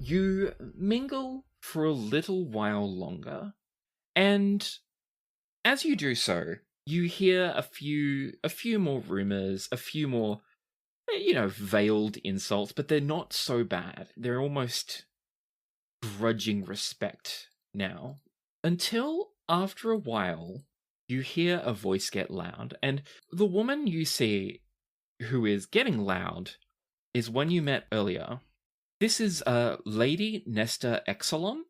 You mingle for a little while longer, and as you do so, you hear a few more rumors, a few more, veiled insults, but they're not so bad. They're almost grudging respect now. Until after a while, you hear a voice get loud, and the woman you see who is getting loud is one you met earlier. This is Lady Nesta Exelon.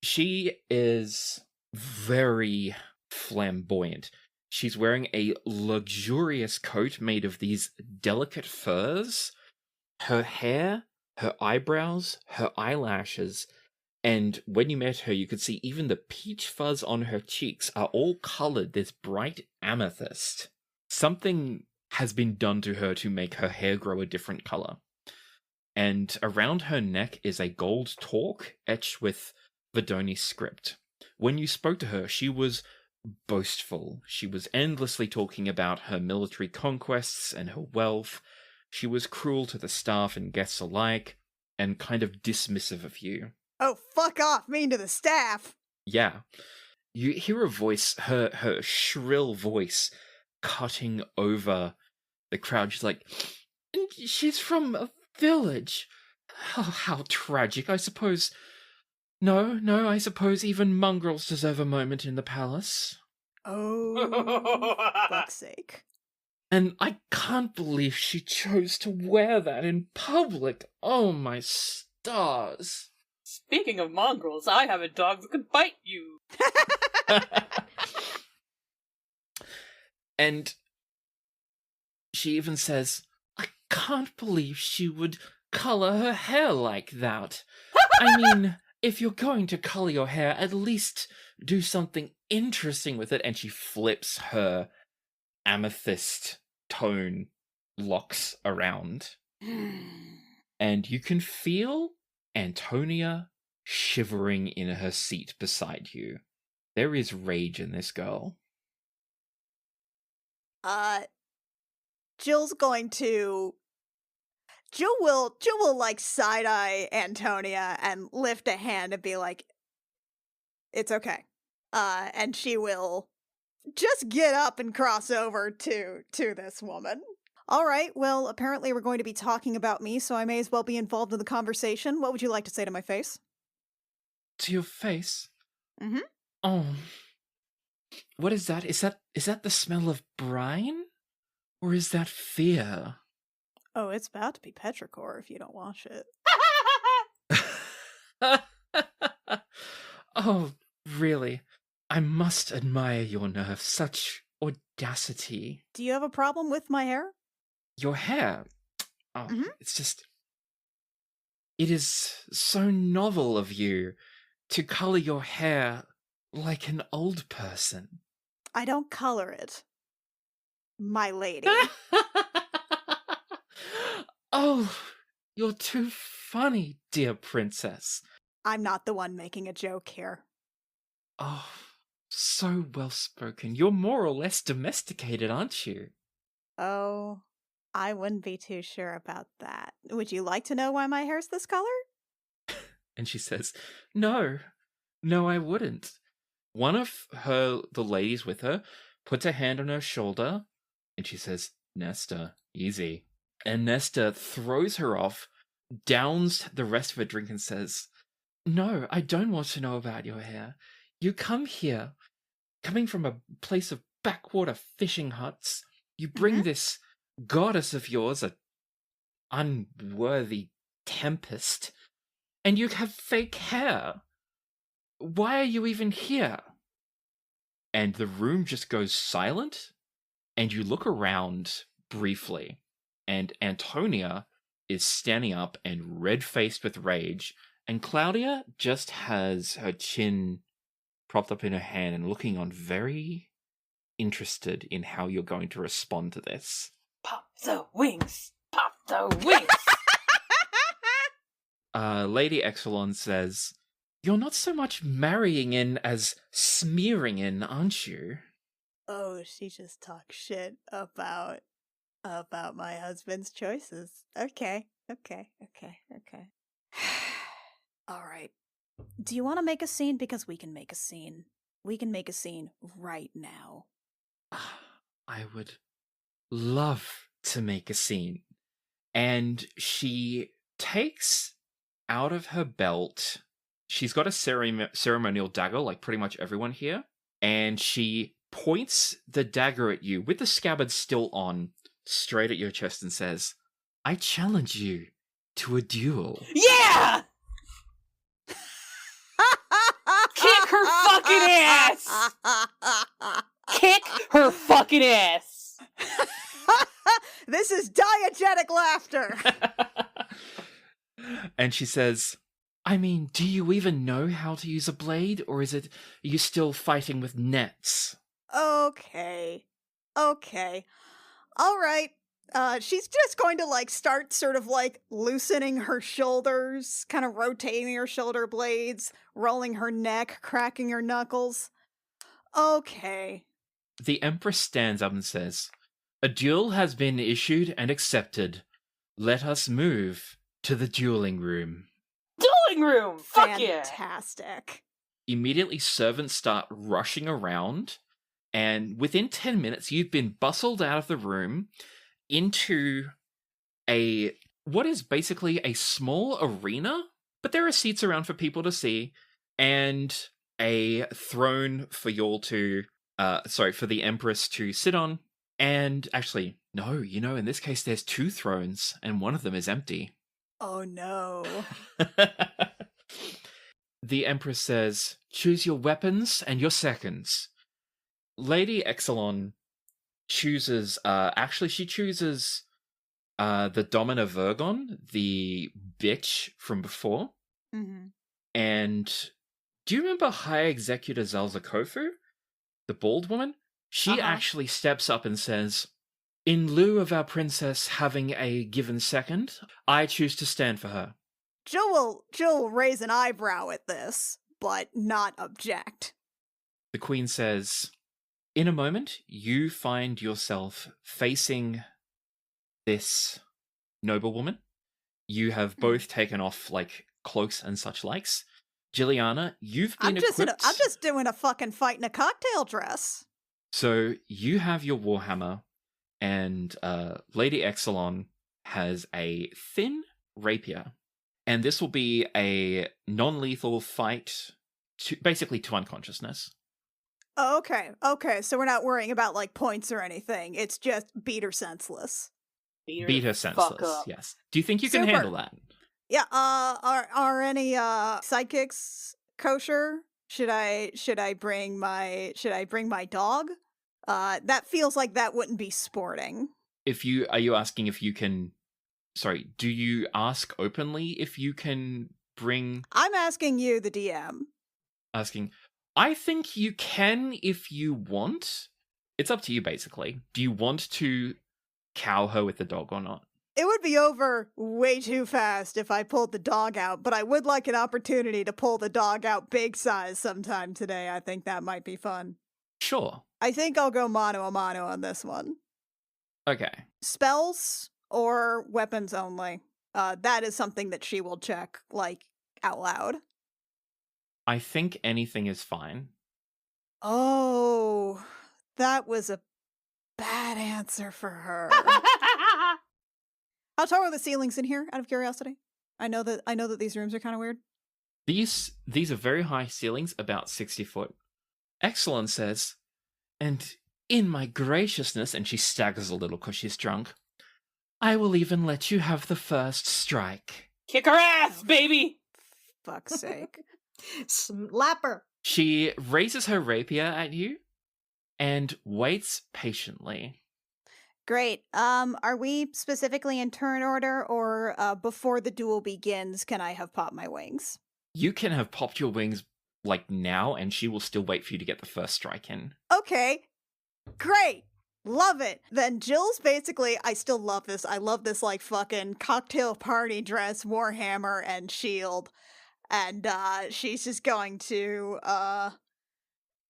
She is very flamboyant. She's wearing a luxurious coat made of these delicate furs. Her hair, her eyebrows, her eyelashes, and when you met her, you could see even the peach fuzz on her cheeks are all colored this bright amethyst. Something has been done to her to make her hair grow a different color. And around her neck is a gold torque etched with Vidoni script. When you spoke to her, she was boastful. She was endlessly talking about her military conquests and her wealth. She was cruel to the staff and guests alike, and kind of dismissive of you. Oh, fuck off, mean to the staff! Yeah. You hear a voice, her shrill voice, cutting over the crowd. She's like, she's from a village. Oh, how tragic. I suppose... No, I suppose even mongrels deserve a moment in the palace. Oh, fuck's sake. And I can't believe she chose to wear that in public. Oh, my stars. Speaking of mongrels, I have a dog that could bite you. And she even says, I can't believe she would color her hair like that. I mean, if you're going to color your hair, at least do something interesting with it. And she flips her amethyst tone locks around. And you can feel Antonia shivering in her seat beside you. There is rage in this girl. Jill will like side-eye Antonia and lift a hand and be like, it's okay. And she will just get up and cross over to this woman. All right, well, apparently we're going to be talking about me, so I may as well be involved in the conversation. What would you like to say to my face? To your face? Mm-hmm. Oh. What is that? Is that the smell of brine? Or is that fear? Oh, it's about to be petrichor if you don't wash it. Oh, really? I must admire your nerve. Such audacity. Do you have a problem with my hair? Your hair? Oh, It's just... It is so novel of you to color your hair like an old person. I don't color it. My lady. Oh, you're too funny, dear princess. I'm not the one making a joke here. Oh, so well spoken. You're more or less domesticated, aren't you? Oh, I wouldn't be too sure about that. Would you like to know why my hair's this color? And she says, No, I wouldn't. One of the ladies with her puts a hand on her shoulder, and she says, Nesta, easy. And Nesta throws her off, downs the rest of her drink, and says, No, I don't want to know about your hair. You come here, coming from a place of backwater fishing huts. You bring this goddess of yours, a unworthy tempest, and you have fake hair. Why are you even here? And the room just goes silent, and you look around briefly, and Antonia is standing up and red-faced with rage, and Claudia just has her chin propped up in her hand and looking on very interested in how you're going to respond to this. Pop the wings! Pop the wings! Lady Exelon says, You're not so much marrying in as smearing in, aren't you? Oh, she just talks shit about my husband's choices. Okay. All right. Do you want to make a scene? Because we can make a scene. We can make a scene right now. I would love to make a scene. And she takes out of her belt, she's got a ceremonial dagger, like pretty much everyone here, and she points the dagger at you with the scabbard still on, straight at your chest, and says, I challenge you to a duel. Yeah! Kick her fucking ass! Kick her fucking ass! This is diegetic laughter. And she says, I mean, do you even know how to use a blade, or are you still fighting with nets? Okay. All right. She's just going to start sort of loosening her shoulders, kind of rotating her shoulder blades, rolling her neck, cracking her knuckles. Okay. The Empress stands up and says, a duel has been issued and accepted. Let us move to the dueling room. Dueling room! Fuck yeah! Fantastic. Immediately, servants start rushing around, and within 10 minutes, you've been bustled out of the room into what is basically a small arena, but there are seats around for people to see, and a throne for y'all to, for the Empress to sit on. And actually, no, in this case, there's 2 thrones, and one of them is empty. Oh no. The Empress says, choose your weapons and your seconds. Lady Exelon chooses, she chooses the Domina Virgon, the bitch from before. Mm-hmm. And do you remember High Executor Zelza Kofu? The bald woman? She actually steps up and says, in lieu of our princess having a given second, I choose to stand for her. Jill will raise an eyebrow at this, but not object. The Queen says, in a moment, you find yourself facing this noblewoman. You have both taken off, cloaks and such likes. Jylliana, you've been equipped... I'm just doing a fucking fight in a cocktail dress. So, you have your warhammer, and Lady Exelon has a thin rapier. And this will be a non-lethal fight, basically to unconsciousness. Oh, okay. So we're not worrying about, points or anything. It's just beat her senseless. Beat her senseless, yes. Do you think you can handle that? Yeah, are any sidekicks kosher? Should I bring my dog? That feels like that wouldn't be sporting. Are you asking if you can... Sorry, do you ask openly if you can bring... I'm asking you, the DM. Asking... I think you can if you want. It's up to you, basically. Do you want to cow her with the dog or not? It would be over way too fast if I pulled the dog out, but I would like an opportunity to pull the dog out big size sometime today. I think that might be fun. Sure. I think I'll go mano a mano on this one. Okay. Spells or weapons only? That is something that she will check, out loud. I think anything is fine. Oh, that was a bad answer for her. How tall are the ceilings in here, out of curiosity? I know that these rooms are kind of weird. These are very high ceilings, about 60 foot. Exelon says, and in my graciousness, and she staggers a little because she's drunk, I will even let you have the first strike. Kick her ass, baby! Fuck's sake. Slap her. She raises her rapier at you and waits patiently. Great. Are we specifically in turn order, or before the duel begins, can I have popped my wings? You can have popped your wings now, and she will still wait for you to get the first strike in. Okay. Great. Love it. Then Jill's basically, I still love this. I love this fucking cocktail party dress, warhammer, and shield. And she's just going to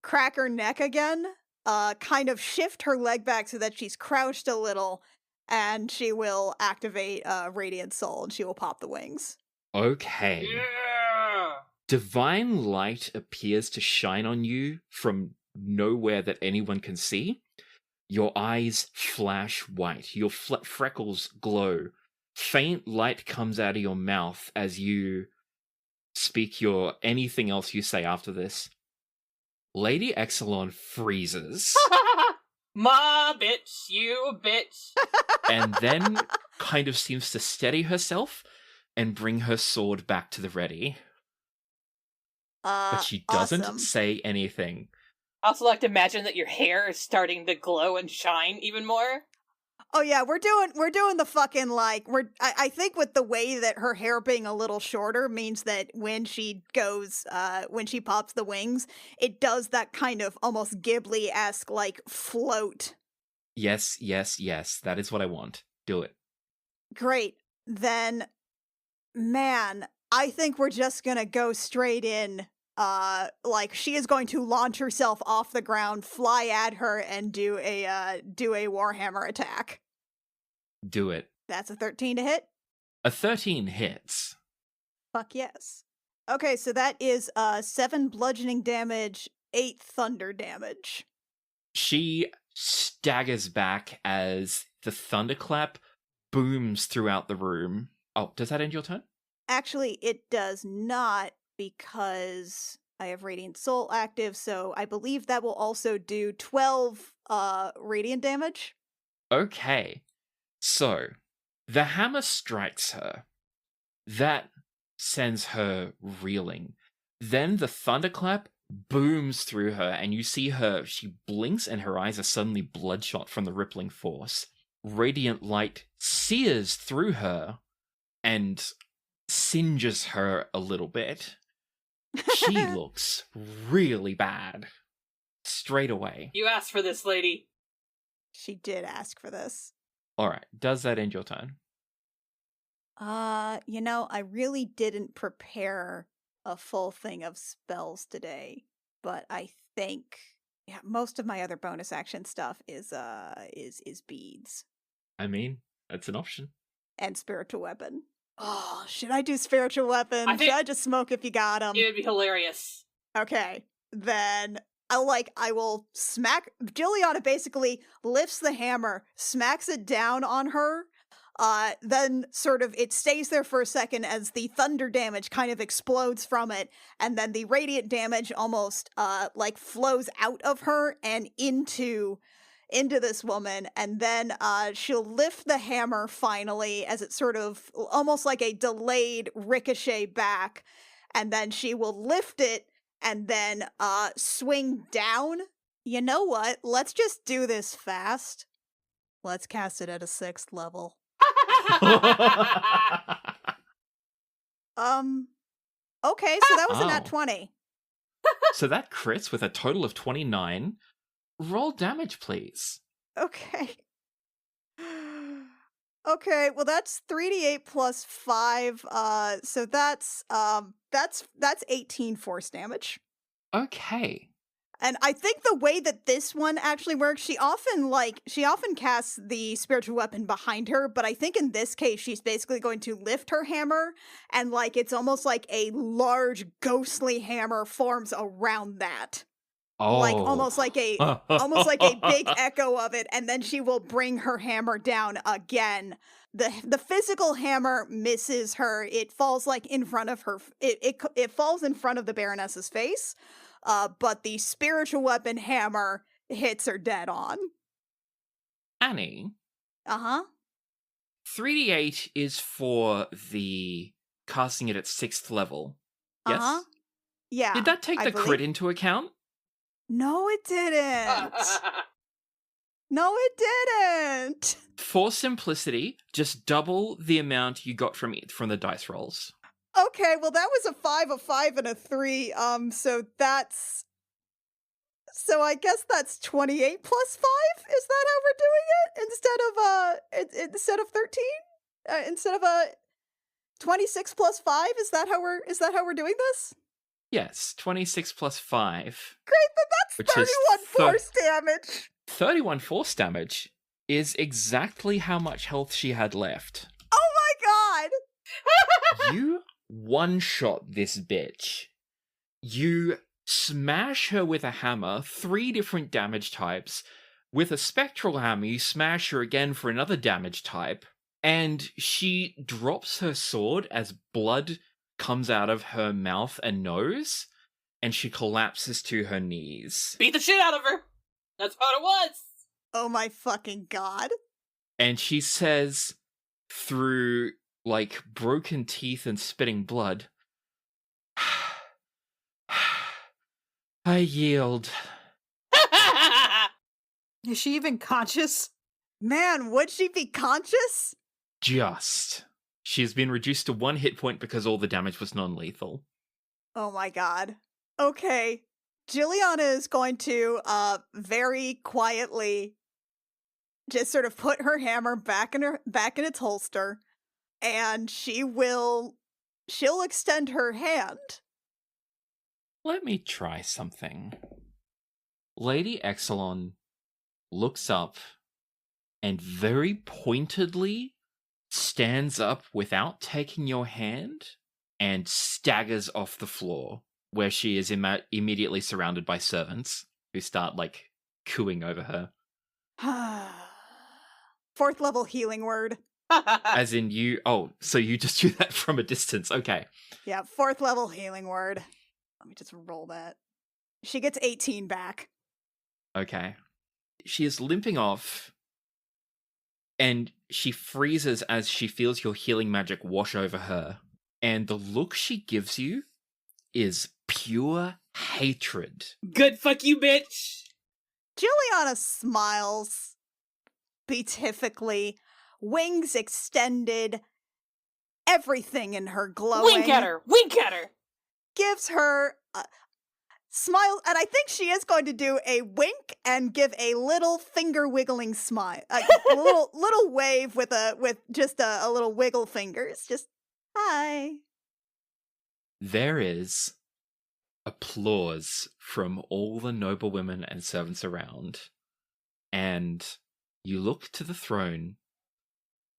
crack her neck again, kind of shift her leg back so that she's crouched a little, and she will activate Radiant Soul, and she will pop the wings. Okay. Yeah! divine light appears to shine on you from nowhere that anyone can see. Your eyes flash white. Your freckles glow. Faint light comes out of your mouth as you speak your anything else you say after this. Lady Exelon freezes Ma bitch, you bitch. and then kind of seems to steady herself and bring her sword back to the ready. But she doesn't Awesome. say anything. I also like to imagine that your hair is starting to glow and shine even more. Oh yeah, we're doing the fucking like I think with the way that her hair being a little shorter means that when she goes when she pops the wings, it does that kind of almost Ghibli-esque like float. Yes, yes, yes. That is what I want. Do it. Great. Then man, I think we're just gonna go straight in. Like she is going to launch herself off the ground, fly at her, and do a Warhammer attack. Do it. That's a 13 to hit. A 13 hits. Fuck yes. Okay, so that is 7 bludgeoning damage, 8 thunder damage. She staggers back as the thunderclap booms throughout the room. Oh, does that end your turn? Actually, it does not, because I have Radiant Soul active, so I believe that will also do 12 radiant damage. Okay. So, the hammer strikes her. That sends her reeling. Then the thunderclap booms through her, and you see her, she blinks and her eyes are suddenly bloodshot from the rippling force. Radiant light sears through her and singes her a little bit. She looks really bad. Straight away. You asked for this, lady. She did ask for this. Alright, does that end your turn? You know, I really didn't prepare a full thing of spells today, but I think most of my other bonus action stuff is beads I mean, that's an option. and spiritual weapon. Oh, should I do spiritual weapon? Should I just smoke if you got them? It would be hilarious. Okay, then I will smack. Jylliana basically lifts the hammer, smacks it down on her. Then sort of it stays there for a second as the thunder damage kind of explodes from it, and then the radiant damage almost like flows out of her and into this woman, and then she'll lift the hammer finally as it sort of almost like a delayed ricochet back, and then she will lift it and then swing down. You know what? Let's just do this fast. Let's cast it at a 6th level. Okay, so that was a nat 20. So that crits with a total of 29. Roll damage, please. Okay. Okay, well that's 3d8 plus 5. So that's 18 force damage. Okay. And I think the way that this one actually works, she often casts the spiritual weapon behind her, but I think in this case she's basically going to lift her hammer, and like it's almost like a large ghostly hammer forms around that. Oh. Like almost like a big echo of it, and then she will bring her hammer down again. The physical hammer misses her. It falls like in front of her. It falls in front of the Baroness's face. But the spiritual weapon hammer hits her dead on. Annie. 3d8 is for the casting it at 6th level. Yes? Yeah. Did that take the crit into account? No, it didn't. No, it didn't. For simplicity, just double the amount you got from the dice rolls. Okay, well that was a 5, a 5, and a 3. So I guess that's 28 plus 5. Is that how we're doing it instead of 13? Instead of 26 plus 5? Is that how we're doing this? Yes, 26 plus 5. Great, then that's 31 force damage. 31 force damage is exactly how much health she had left. Oh my god! You one-shot this bitch You smash her with a hammer, 3 different damage types. With a spectral hammer, you smash her again for another damage type, and she drops her sword as blood comes out of her mouth and nose, and she collapses to her knees. Beat the shit out of her! That's what it was! Oh my fucking god. And she says, through, like, broken teeth and spitting blood, I yield. Is she even conscious? Man, would she be conscious? Just. She has been reduced to 1 hit point because all the damage was non-lethal. Oh my god. Okay. Jylliana is going to very quietly just sort of put her hammer back in its holster, and she'll extend her hand. Let me try something. Lady Exelon looks up and very pointedly stands up without taking your hand and staggers off the floor, where she is immediately surrounded by servants who start, like, cooing over her. 4th level healing word. As in you... Oh, so you just do that from a distance. Okay. Yeah, 4th level healing word. Let me just roll that. She gets 18 back. Okay. She is limping off, and she freezes as she feels your healing magic wash over her. And the look she gives you is pure hatred. Good fuck you, bitch! Jylliana smiles beatifically, wings extended, everything in her glowing. Wink at her! Wink at her! Gives her a smile, and I think she is going to do a wink and give a little finger wiggling smile, a little wave with just a little wiggle fingers. Just hi. There is applause from all the noble women and servants around, and you look to the throne,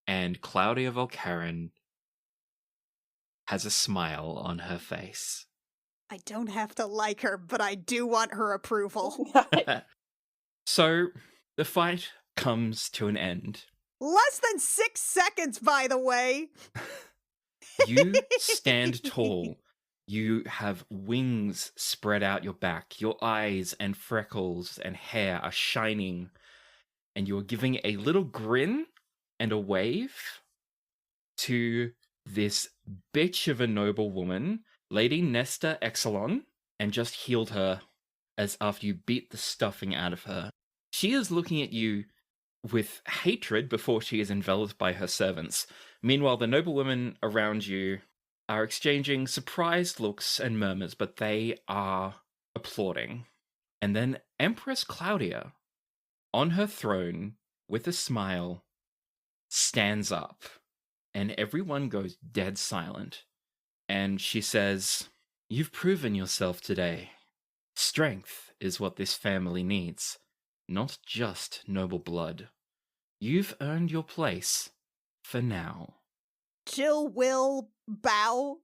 and Claudia Volcarin has a smile on her face. I don't have to like her, but I do want her approval. So, the fight comes to an end. Less than 6 seconds, by the way. You stand tall. You have wings spread out your back. Your eyes and freckles and hair are shining. And you're giving a little grin and a wave to this bitch of a noble woman, Lady Nesta Exelon, and just healed her as after you beat the stuffing out of her. She is looking at you with hatred before she is enveloped by her servants. Meanwhile, the noble women around you are exchanging surprised looks and murmurs, but they are applauding. And then Empress Claudia, on her throne, with a smile, stands up, and everyone goes dead silent. And she says, "You've proven yourself today. Strength is what this family needs, not just noble blood. You've earned your place for now." Jill will bow,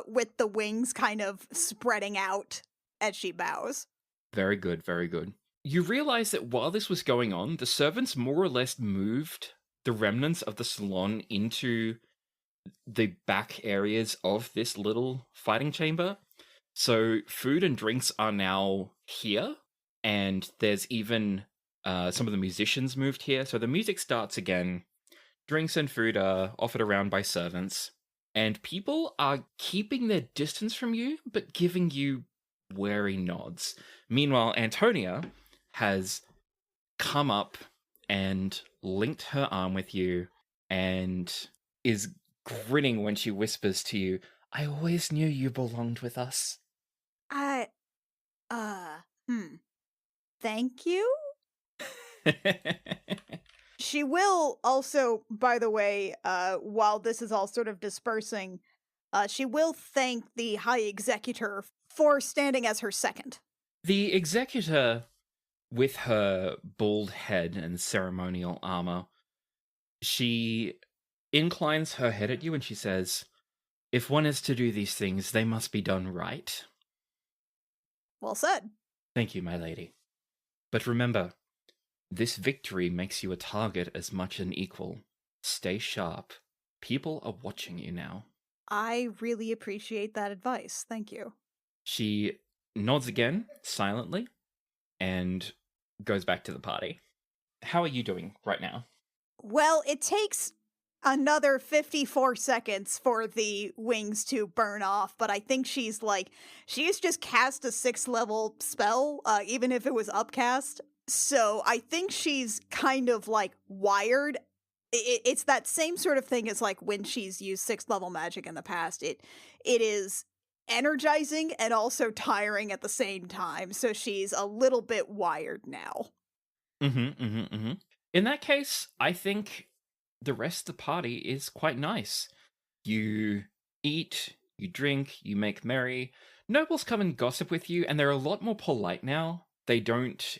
with the wings kind of spreading out as she bows. Very good, very good. You realize that while this was going on, the servants more or less moved the remnants of the salon into the back areas of this little fighting chamber. So food and drinks are now here, and there's even some of the musicians moved here. So the music starts again. Drinks and food are offered around by servants, and people are keeping their distance from you, but giving you wary nods. Meanwhile, Antonia has come up and linked her arm with you, and is grinning when she whispers to you, "I always knew you belonged with us." Thank you? She will also, by the way, while this is all sort of dispersing, she will thank the High Executor for standing as her second. The executor, with her bald head and ceremonial armor, she inclines her head at you and she says, "If one is to do these things, they must be done right. Well said. Thank you, my lady. But remember, this victory makes you a target as much an equal. Stay sharp. People are watching you now. I really appreciate that advice. Thank you. She nods again, silently, and goes back to the party. How are you doing right now? Well, it takes another 54 seconds for the wings to burn off, but I think she's just cast a 6th level spell, even if it was upcast. So I think she's kind of like wired. It's that same sort of thing as like when she's used 6th level magic in the past. It is energizing and also tiring at the same time. So she's a little bit wired now. In that case, I think the rest of the party is quite nice. You eat, you drink, you make merry. Nobles come and gossip with you, and they're a lot more polite now. They don't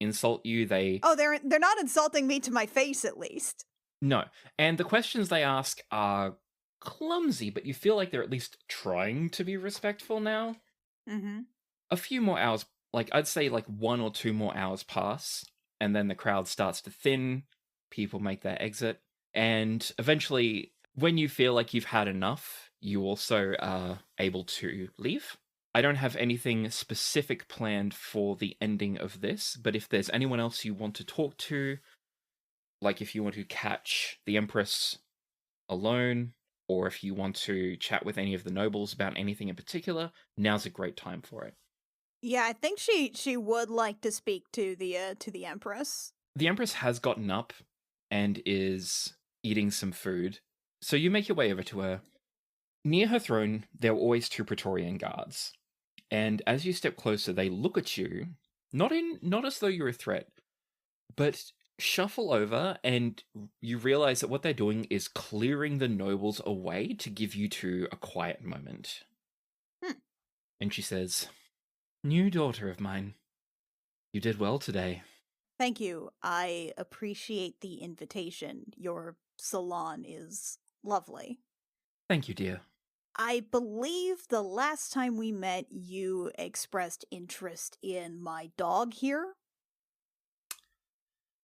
insult you. They're not insulting me to my face, at least. No. And the questions they ask are clumsy, but you feel like they're at least trying to be respectful now. Mm-hmm. A few more hours, I'd say 1 or 2 more hours pass, and then the crowd starts to thin, people make their exit, and eventually, when you feel like you've had enough, you also are able to leave. I don't have anything specific planned for the ending of this, but if there's anyone else you want to talk to, like if you want to catch the Empress alone, or if you want to chat with any of the nobles about anything in particular, now's a great time for it. Yeah, I think she would like to speak to the Empress. The Empress has gotten up and is eating some food, so you make your way over to her. Near her throne, there are always 2 Praetorian guards, and as you step closer, they look at you, not as though you're a threat, but shuffle over, and you realize that what they're doing is clearing the nobles away to give you 2 a quiet moment. And she says, "New daughter of mine, you did well today." Thank you. I appreciate the invitation. Your salon is lovely. Thank you, dear. I believe the last time we met, you expressed interest in my dog here.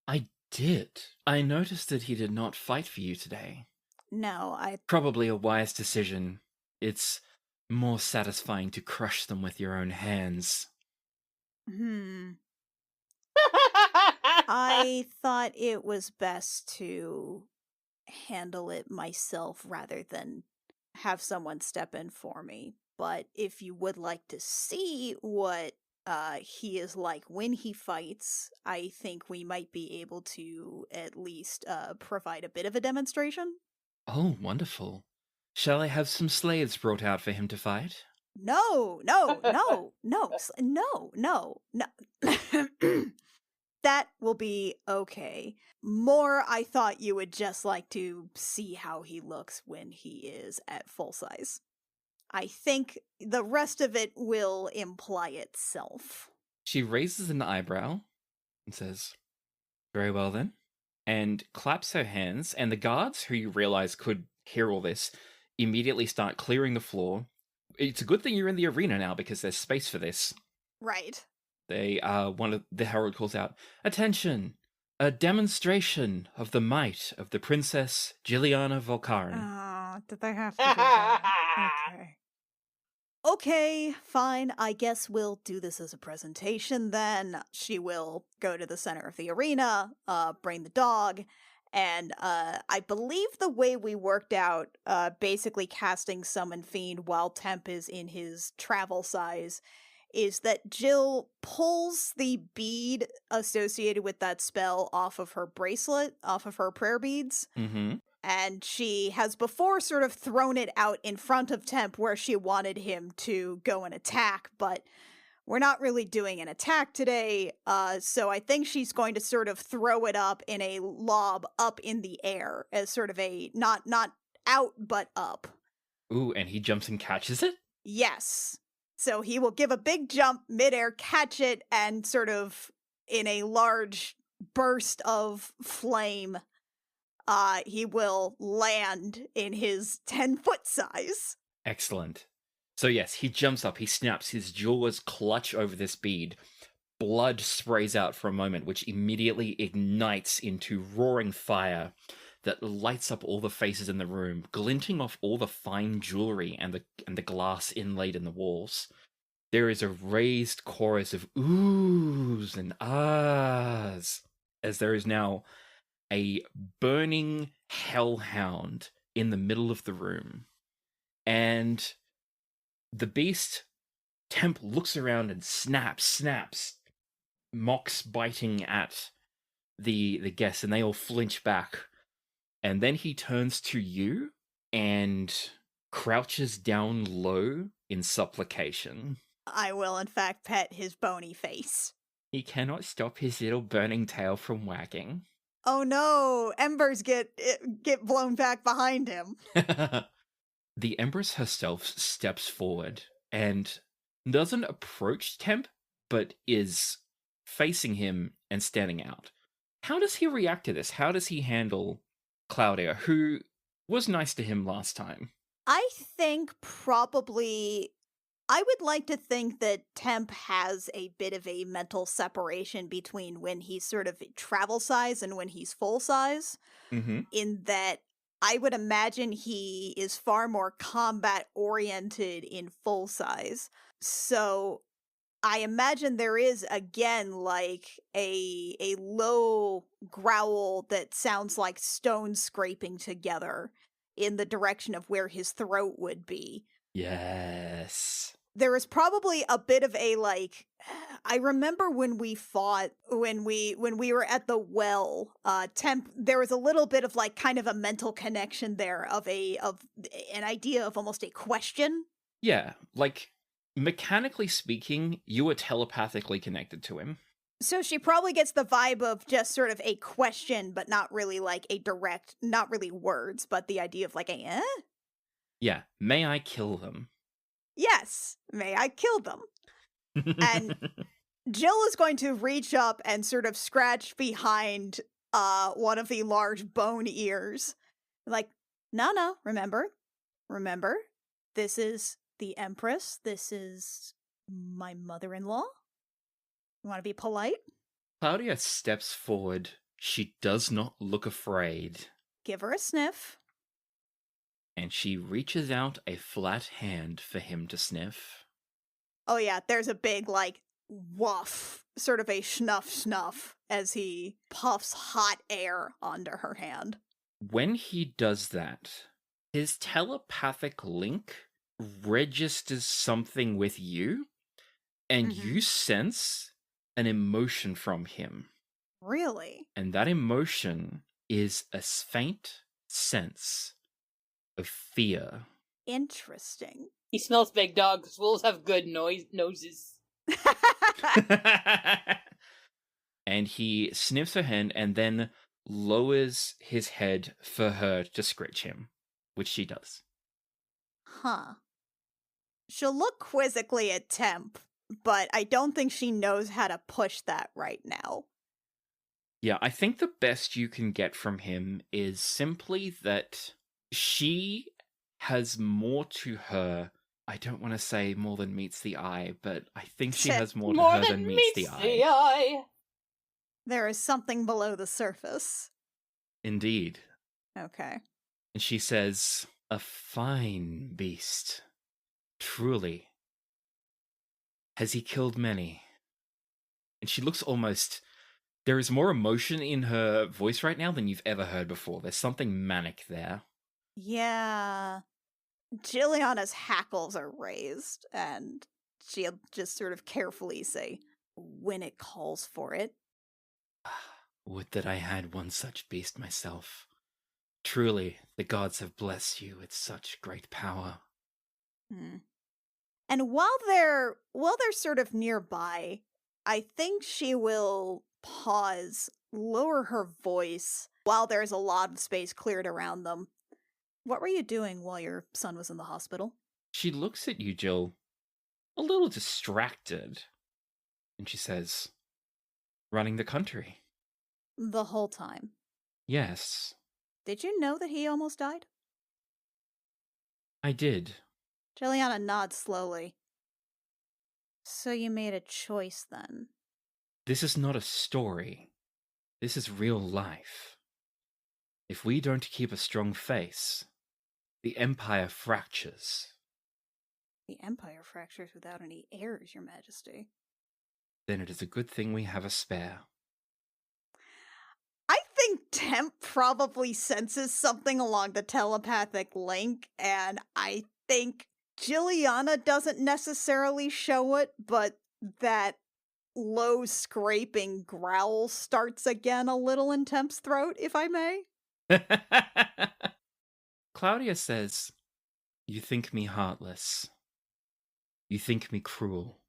I did. I noticed that he did not fight for you today. No, Probably a wise decision. It's more satisfying to crush them with your own hands. I thought it was best to handle it myself rather than have someone step in for me. But if you would like to see what he is like when he fights, I think we might be able to at least provide a bit of a demonstration. Oh, wonderful. Shall I have some slaves brought out for him to fight? No. That will be okay. More, I thought you would just like to see how he looks when he is at full size. I think the rest of it will imply itself. She raises an eyebrow and says, "Very well then," and claps her hands, and the guards, who you realize could hear all this, immediately start clearing the floor. It's a good thing you're in the arena now, because there's space for this. Right. One of the herald calls out, "Attention! A demonstration of the might of the Princess Jylliana Volcaran." Oh, did they have to do that? Okay. Okay, fine. I guess we'll do this as a presentation then. She will go to the center of the arena, bring the dog, and I believe the way we worked out basically casting Summon Fiend while Temp is in his travel size is that Jill pulls the bead associated with that spell off of her bracelet, off of her prayer beads. Mm-hmm. And she has before sort of thrown it out in front of Temp where she wanted him to go and attack, but we're not really doing an attack today, so I think she's going to sort of throw it up in a lob up in the air as sort of a, not out, but up. Ooh, and he jumps and catches it? Yes. So he will give a big jump midair, catch it, and sort of in a large burst of flame, he will land in his 10-foot size. Excellent. So yes, he jumps up, he snaps, his jaws clutch over this bead. Blood sprays out for a moment, which immediately ignites into roaring fire that lights up all the faces in the room, glinting off all the fine jewelry and the glass inlaid in the walls. There is a raised chorus of oohs and ahs, as there is now a burning hellhound in the middle of the room. And the beast, Temp, looks around and snaps, mocks biting at the guests, and they all flinch back. And then he turns to you and crouches down low in supplication. I will, in fact, pet his bony face. He cannot stop his little burning tail from wagging. Oh no! Embers get blown back behind him. The Empress herself steps forward and doesn't approach Temp, but is facing him and standing out. How does he react to this? How does he handle Claudia, who was nice to him last time? I think probably... I would like to think that Temp has a bit of a mental separation between when he's sort of travel size and when he's full size, in that I would imagine he is far more combat oriented in full size. So I imagine there is, again, like a low growl that sounds like stones scraping together in the direction of where his throat would be. Yes. There is probably a bit of a, like, I remember when we fought, when we were at the well, Temp, there was a little bit of, like, kind of a mental connection there of an idea of almost a question. Yeah, like, mechanically speaking, you were telepathically connected to him. So she probably gets the vibe of just sort of a question, but not really like a direct, not really words, but the idea of like a, eh? Yeah, may I kill them? Yes, may I kill them? And Jill is going to reach up and sort of scratch behind one of the large bone ears. Like, no, remember, this is the Empress, this is my mother-in-law. You want to be polite? Claudia steps forward. She does not look afraid. Give her a sniff. And she reaches out a flat hand for him to sniff. Oh yeah, there's a big, like, woof, sort of a snuff as he puffs hot air onto her hand. When he does that, his telepathic link registers something with you, and you sense an emotion from him. Really? And that emotion is a faint sense of fear. Interesting. He smells big dog because wolves have good noses. And he sniffs her hand and then lowers his head for her to scratch him, which she does. Huh. She'll look quizzically at Temp, but I don't think she knows how to push that right now. Yeah, I think the best you can get from him is simply that she has more to her. I don't want to say more than meets the eye, but I think she has more to her than meets the eye. There is something below the surface. Indeed. Okay. And she says, a fine beast. Truly. Has he killed many? And she looks almost... There is more emotion in her voice right now than you've ever heard before. There's something manic there. Yeah. Jylliana's hackles are raised, and she'll just sort of carefully say, when it calls for it. Would that I had one such beast myself. Truly, the gods have blessed you with such great power. And while they're sort of nearby, I think she will pause, lower her voice while there's a lot of space cleared around them. What were you doing while your son was in the hospital? She looks at you, Jill, a little distracted, and she says, running the country. The whole time? Yes. Did you know that he almost died? I did. Jylliana nods slowly. So you made a choice then? This is not a story. This is real life. If we don't keep a strong face, the Empire fractures. The Empire fractures without any heirs, Your Majesty. Then it is a good thing we have a spare. I think Temp probably senses something along the telepathic link, and I think Jylliana doesn't necessarily show it, but that low scraping growl starts again a little in Temp's throat, if I may. Claudia says, "You think me heartless. You think me cruel."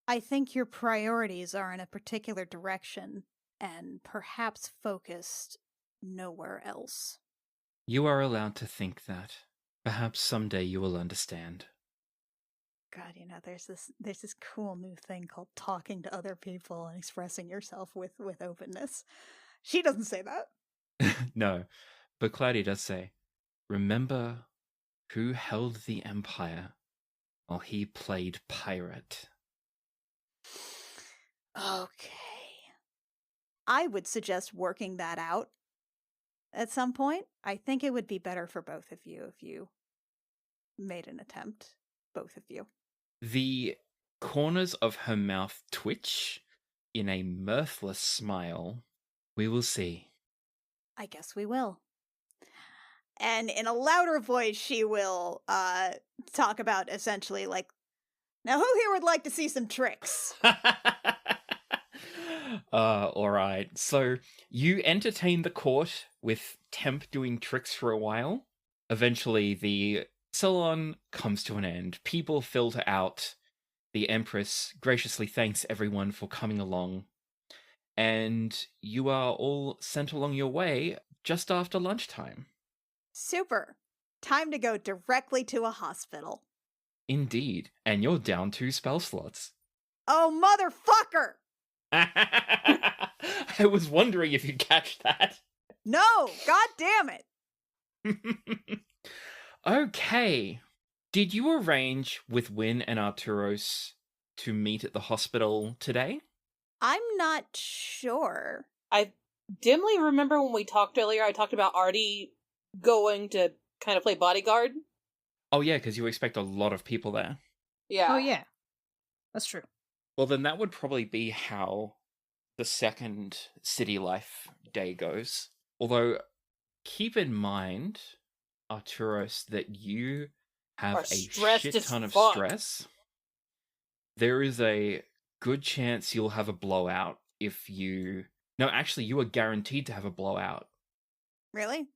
I think your priorities are in a particular direction, and perhaps focused nowhere else. You are allowed to think that. Perhaps someday you will understand. God, there's this cool new thing called talking to other people and expressing yourself with openness. She doesn't say that. No, but Claudia does say, "Remember who held the Empire while he played pirate." Okay. I would suggest working that out at some point. I think it would be better for both of you if you made an attempt. Both of you. The corners of her mouth twitch in a mirthless smile. "We will see." I guess we will. And in a louder voice, she will talk about essentially like, now who here would like to see some tricks? All right. So you entertain the court with Temp doing tricks for a while. Eventually, the salon comes to an end. People filter out. The Empress graciously thanks everyone for coming along. And you are all sent along your way just after lunchtime. Super. Time to go directly to a hospital. Indeed. And you're down 2 spell slots. Oh, motherfucker! I was wondering if you'd catch that. No! God damn it! Okay. Did you arrange with Win and Arturos to meet at the hospital today? I'm not sure. I dimly remember when we talked earlier, I talked about Artie going to kind of play bodyguard. Oh yeah, because you expect a lot of people there. Yeah. Oh, yeah. That's true. Well, then that would probably be how the second city life day goes. Although, keep in mind, Arturos, that you have Are a stressed shit as ton of fuck. stress. There is a good chance you'll have a blowout if you... No, actually, you are guaranteed to have a blowout. Really?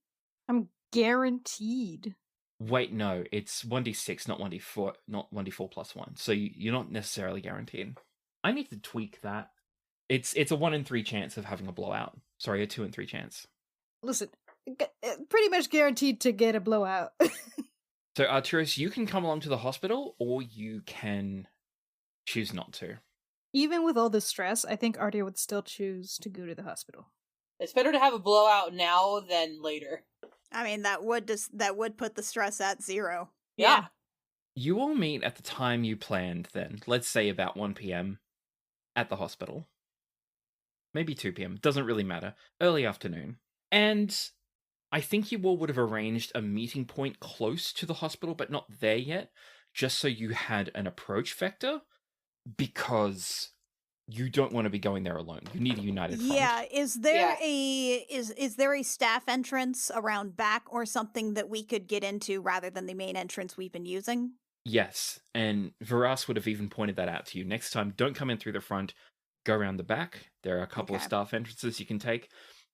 I'm guaranteed. Wait, no, it's 1d6, not 1d4, not 1d4 plus 1. So you're not necessarily guaranteed. I need to tweak that. It's a 1 in 3 chance of having a blowout. Sorry, a 2 in 3 chance. Listen, pretty much guaranteed to get a blowout. So, Arturos, you can come along to the hospital, or you can choose not to. Even with all this stress, I think Artie would still choose to go to the hospital. It's better to have a blowout now than later. I mean, that would put the stress at 0. Yeah. You all meet at the time you planned then. Let's say about 1 p.m. at the hospital. Maybe 2 p.m. Doesn't really matter. Early afternoon. And I think you all would have arranged a meeting point close to the hospital, but not there yet, just so you had an approach vector, because you don't want to be going there alone. You need a united front. Yeah, is there a staff entrance around back or something that we could get into rather than the main entrance we've been using? Yes, and Varas would have even pointed that out to you. Next time, don't come in through the front, go around the back. There are a couple of staff entrances you can take,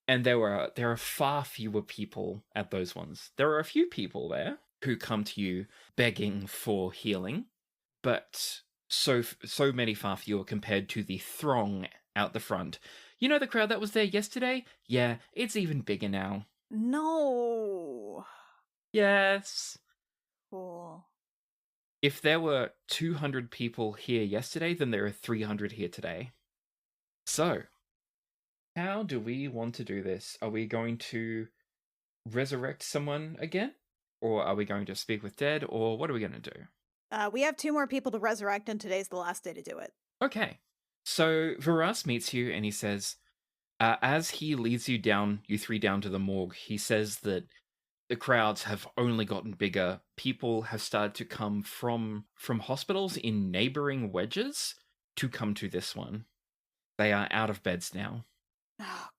and there are far fewer people at those ones. There are a few people there who come to you begging for healing, but so many far fewer compared to the throng out the front. You know the crowd that was there yesterday? Yeah, it's even bigger now. No. Yes. Cool. If there were 200 people here yesterday, then there are 300 here today. So, how do we want to do this? Are we going to resurrect someone again? Or are we going to speak with dead? Or what are we going to do? We have 2 more people to resurrect, and today's the last day to do it. Okay. So Varas meets you and he says, as he leads you three down to the morgue, he says that the crowds have only gotten bigger. People have started to come from hospitals in neighboring wedges to come to this one. They are out of beds now. Oh,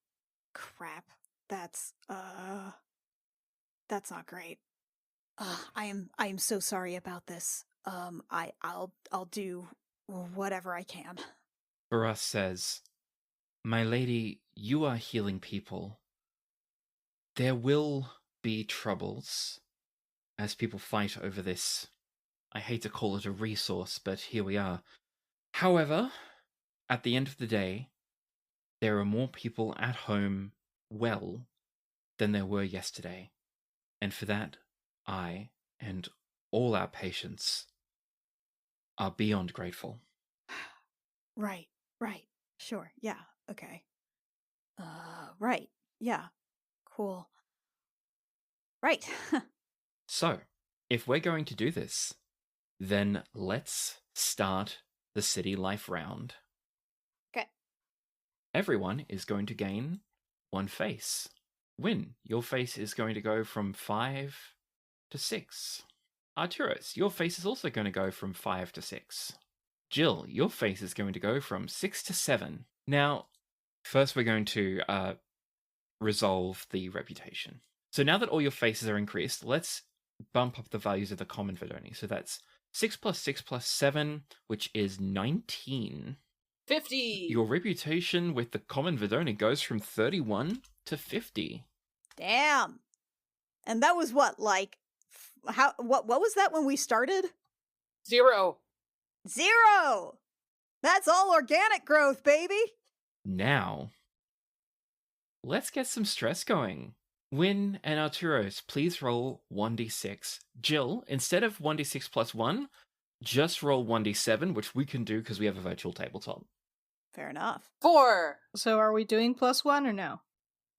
crap. That's not great. I am so sorry about this. I'll do whatever I can. Varas says, "My lady, you are healing people. There will be troubles as people fight over this. I hate to call it a resource, but here we are. However, at the end of the day, there are more people at home well than there were yesterday. And for that, I and all our patients are beyond grateful." Right. Sure. Yeah. Okay. Right. Yeah. Cool. Right. So, if we're going to do this, then let's start the city life round. Okay. Everyone is going to gain 1 face. Win, your face is going to go from 5 to 6. Arturos, your face is also going to go from 5 to 6. Jill, your face is going to go from 6 to 7. Now, first we're going to resolve the reputation. So now that all your faces are increased, let's bump up the values of the common Vidoni. So that's 6 plus 6 plus 7, which is 19. 50! Your reputation with the common Vidoni goes from 31 to 50. Damn. And that was what, like, what was that when we started? 0. 0! That's all organic growth, baby! Now, let's get some stress going. Win and Arturos, please roll 1d6. Jill, instead of 1d6 plus 1, just roll 1d7, which we can do because we have a virtual tabletop. Fair enough. 4! So are we doing +1 or no?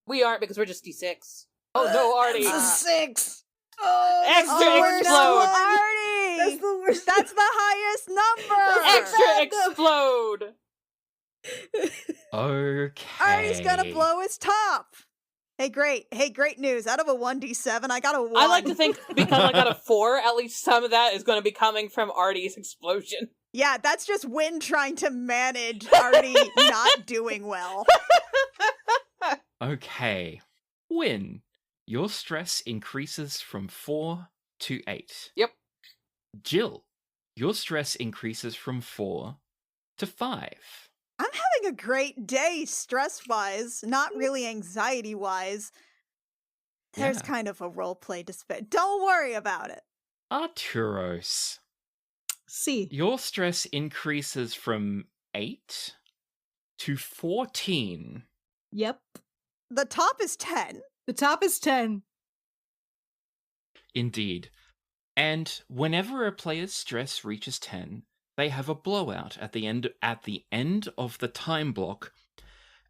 We aren't because we're just D6. Oh no, Artie! That's a 6! Extra explode! Artie! That's the worst. That's the highest number! Extra explode! Okay. Artie's gonna blow his top! Hey, great news. Out of a 1d7, I got a 1. I like to think because I got a 4, at least some of that is going to be coming from Artie's explosion. Yeah, that's just Win trying to manage Artie not doing well. Okay. Win, your stress increases from 4 to 8. Yep. Jill, your stress increases from 4 to 5. I'm having a great day stress-wise, not really anxiety-wise. There's Yeah. kind of a roleplay to spend. Don't worry about it. Arturos, C. your stress increases from 8 to 14. Yep. The top is 10. The top is 10. Indeed. And whenever a player's stress reaches 10, they have a blowout at the end of the time block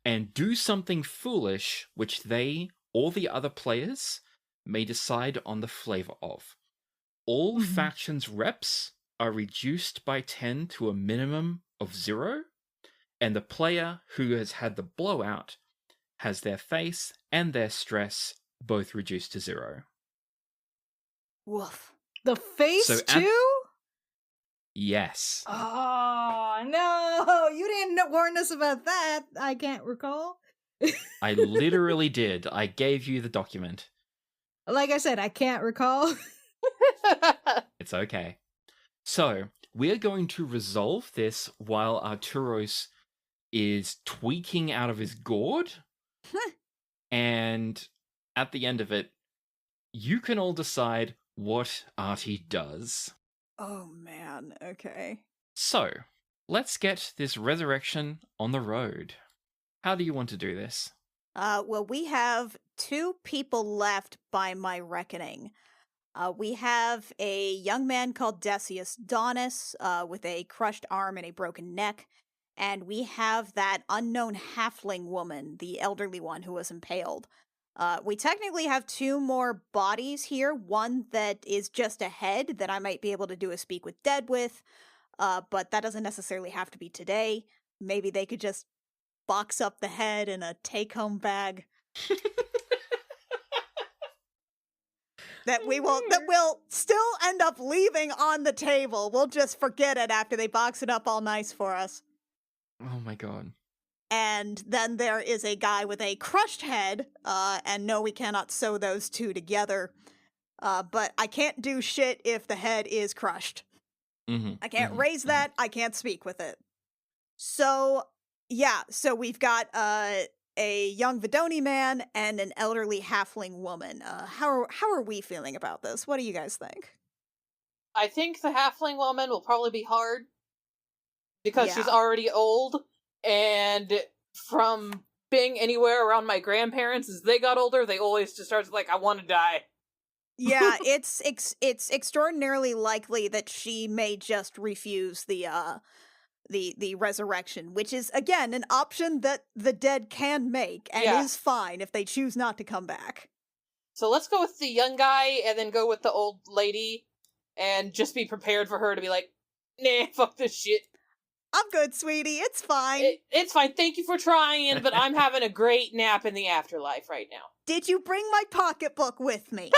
and do something foolish which they or the other players may decide on the flavor of. All factions' reps are reduced by 10 to a minimum of 0, and the player who has had the blowout has their face and their stress both reduced to 0. Woof. The face So too? Yes. Oh, no. You didn't warn us about that. I can't recall. I literally did. I gave you the document. Like I said, I can't recall. It's okay. So, we're going to resolve this while Arturos is tweaking out of his gourd. And at the end of it, you can all decide what Artie does. Oh, man. Okay. So, let's get this resurrection on the road. How do you want to do this? Well, we have 2 people left by my reckoning. We have a young man called Decius Donis with a crushed arm and a broken neck. And we have that unknown halfling woman, the elderly one who was impaled. We technically have 2 more bodies here. One that is just a head that I might be able to do a speak with dead with, but that doesn't necessarily have to be today. Maybe they could just box up the head in a take-home bag. that will still end up leaving on the table. We'll just forget it after they box it up all nice for us. Oh my god. And then there is a guy with a crushed head, and no, we cannot sew those 2 together. But I can't do shit if the head is crushed. I can't raise that, I can't speak with it. So, yeah, so we've got a young Vidoni man and an elderly halfling woman. How are we feeling about this? What do you guys think? I think the halfling woman will probably be hard because she's Yeah. already old, and from being anywhere around my grandparents, as they got older, they always just started like, I want to die. Yeah, it's extraordinarily likely that she may just refuse the resurrection, which is again an option that the dead can make and Yeah. is fine if they choose not to come back. So let's go with the young guy and then go with the old lady and just be prepared for her to be like, nah, fuck this shit. I'm good, sweetie. It's fine. It's fine. Thank you for trying, but I'm having a great nap in the afterlife right now. Did you bring my pocketbook with me?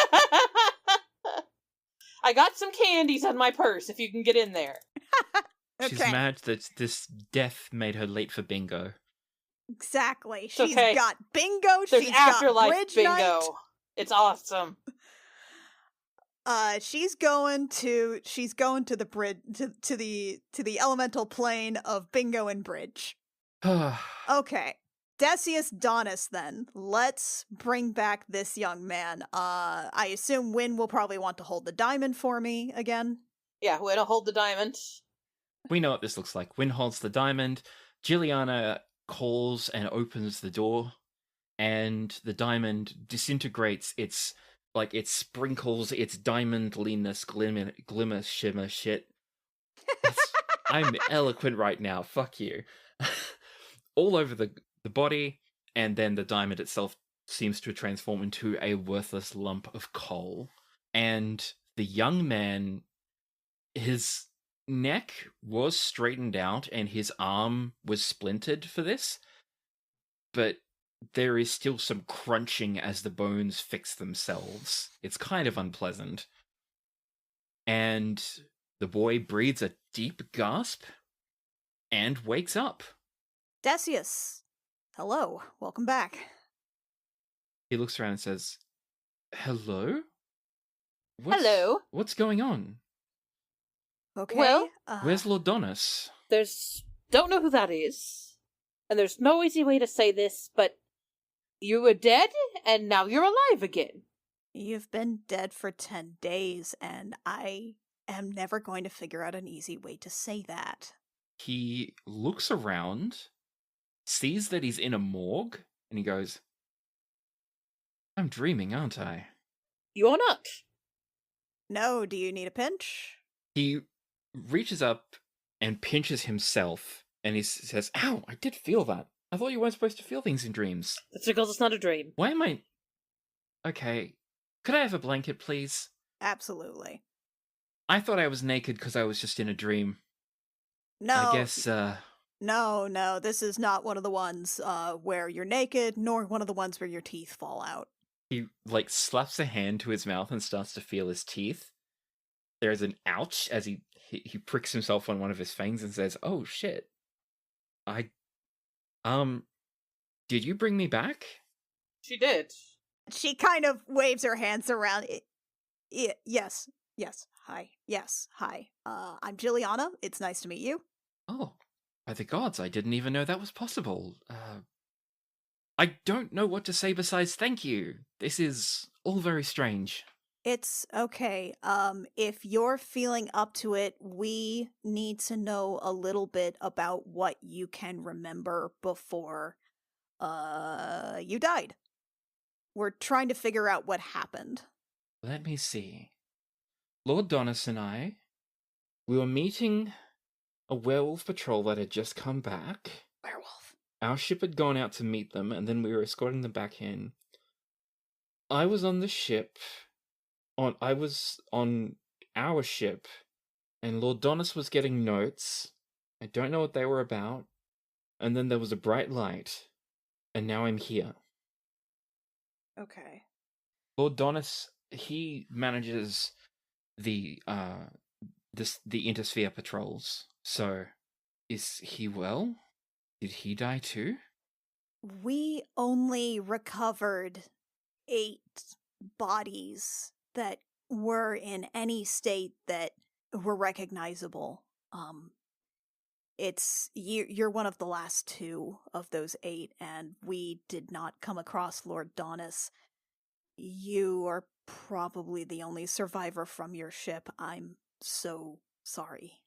I got some candies on my purse if you can get in there. She's mad that this death made her late for bingo. Exactly. It's She's okay. got bingo. There's She's afterlife got bridge bingo. night. It's awesome. She's going to the bridge to the elemental plane of bingo and bridge. Okay. Decius Donis, then. Let's bring back this young man. I assume Wynn will probably want to hold the diamond for me again. Yeah, way to hold the diamond. We know what this looks like. Wynn holds the diamond, Jylliana calls and opens the door, and the diamond disintegrates. It sprinkles its diamond leanness, glimmer, shimmer shit. I'm eloquent right now. Fuck you. All over the body, and then the diamond itself seems to transform into a worthless lump of coal. And the young man, his neck was straightened out and his arm was splintered for this, but there is still some crunching as the bones fix themselves. It's kind of unpleasant. And the boy breathes a deep gasp and wakes up. Decius, hello. Welcome back. He looks around and says, hello? Hello. What's going on? Okay. Well, Where's Lord Donis? Don't know who that is. And there's no easy way to say this, but you were dead, and now you're alive again. You've been dead for 10 days, and I am never going to figure out an easy way to say that. He looks around, sees that he's in a morgue, and he goes, I'm dreaming, aren't I? You're not. No, do you need a pinch? He reaches up and pinches himself, and he says, ow, I did feel that. I thought you weren't supposed to feel things in dreams. That's because it's not a dream. Why am I... Okay, could I have a blanket, please? Absolutely. I thought I was naked because I was just in a dream. No. I guess, No, this is not one of the ones where you're naked, nor one of the ones where your teeth fall out. He, slaps a hand to his mouth and starts to feel his teeth. There's an ouch as he pricks himself on one of his fangs and says, oh, shit. Did you bring me back? She did. She kind of waves her hands around. Yes, hi. Yes, hi. I'm Jylliana. It's nice to meet you. Oh, by the gods, I didn't even know that was possible. I don't know what to say besides thank you. This is all very strange. It's okay. If you're feeling up to it, we need to know a little bit about what you can remember before, you died. We're trying to figure out what happened. Let me see. Lord Donis and I, we were meeting a werewolf patrol that had just come back. Werewolf. Our ship had gone out to meet them, and then we were escorting them back in. I was on the ship. I was on our ship, and Lord Donis was getting notes. I don't know what they were about. And then there was a bright light, and now I'm here. Okay. Lord Donis, he manages the intersphere patrols. So, is he well? Did he die too? We only recovered 8 bodies that were in any state that were recognizable. You're one of the last 2 of those 8, and we did not come across Lord Donis. You are probably the only survivor from your ship. I'm so sorry.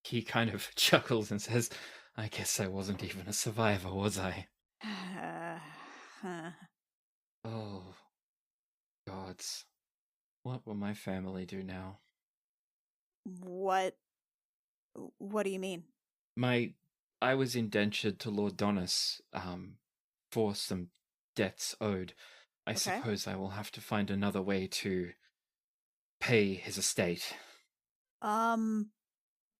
He kind of chuckles and says, I guess I wasn't even a survivor, was I? Oh, gods. What will my family do now? What do you mean? I was indentured to Lord Donis, for some debts owed. I Okay. suppose I will have to find another way to pay his estate.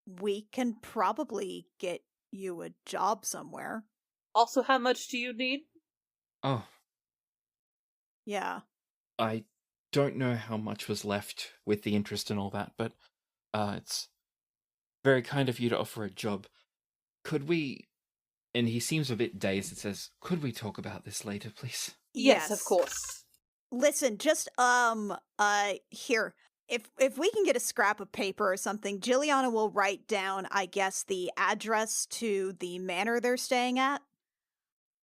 We can probably get you a job somewhere. Also, how much do you need? Oh, Yeah. I don't know how much was left with the interest and all that, but it's very kind of you to offer a job. Could we... And he seems a bit dazed and says, could we talk about this later, please? Yes, of course. Listen, just here. If we can get a scrap of paper or something, Jylliana will write down, I guess, the address to the manor they're staying at.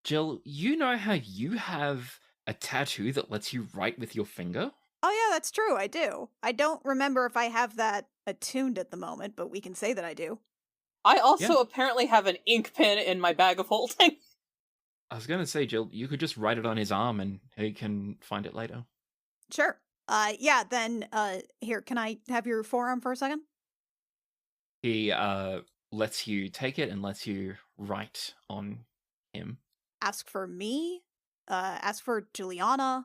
Jill, you know how you have a tattoo that lets you write with your finger? Oh yeah, that's true, I do. I don't remember if I have that attuned at the moment, but we can say that I do. I also apparently have an ink pen in my bag of holding. I was gonna say, Jill, you could just write it on his arm and he can find it later. Sure. Yeah, then, here, can I have your forearm for a second? He, lets you take it and lets you write on him. Ask for me, ask for Jylliana,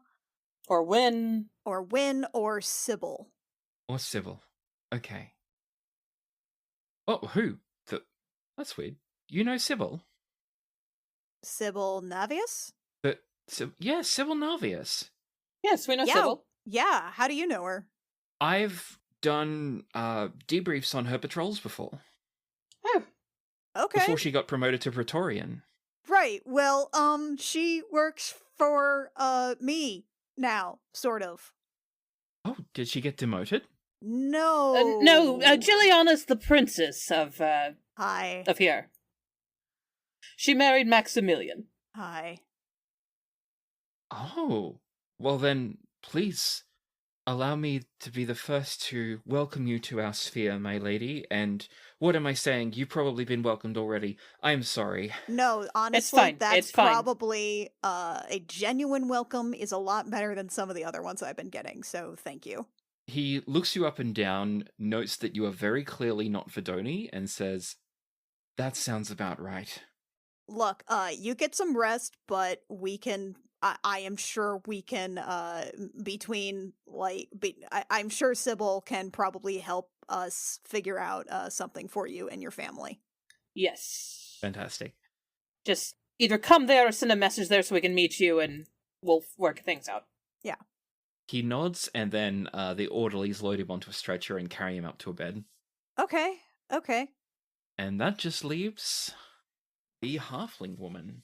Or Win. or Sybil. Or Sybil. Okay. Oh, who? That's weird. You know Sybil? Sybil Navius? Yeah, Sybil Navius. Yes, we know Yeah. Sybil. Yeah, how do you know her? I've done debriefs on her patrols before. Oh. Okay. Before she got promoted to Praetorian. Right. Well, she works for me now, sort of. Oh, did she get demoted? No. No, Jylliana's the princess of Hi. of here. She married Maximilian. Hi. Oh, well then, please allow me to be the first to welcome you to our sphere, my lady. And what am I saying? You've probably been welcomed already. I'm sorry. No, honestly, It's fine. that's It's fine. probably a genuine welcome is a lot better than some of the other ones I've been getting, so thank you. He looks you up and down, notes that you are very clearly not Vidoni, and says, that sounds about right. Look, you get some rest, but we can I am sure we can between I'm sure Sybil can probably help us figure out something for you and your family. Yes. Fantastic. Just either come there or send a message there so we can meet you and we'll work things out. Yeah. He nods, and then the orderlies load him onto a stretcher and carry him up to a bed. Okay. And that just leaves the halfling woman.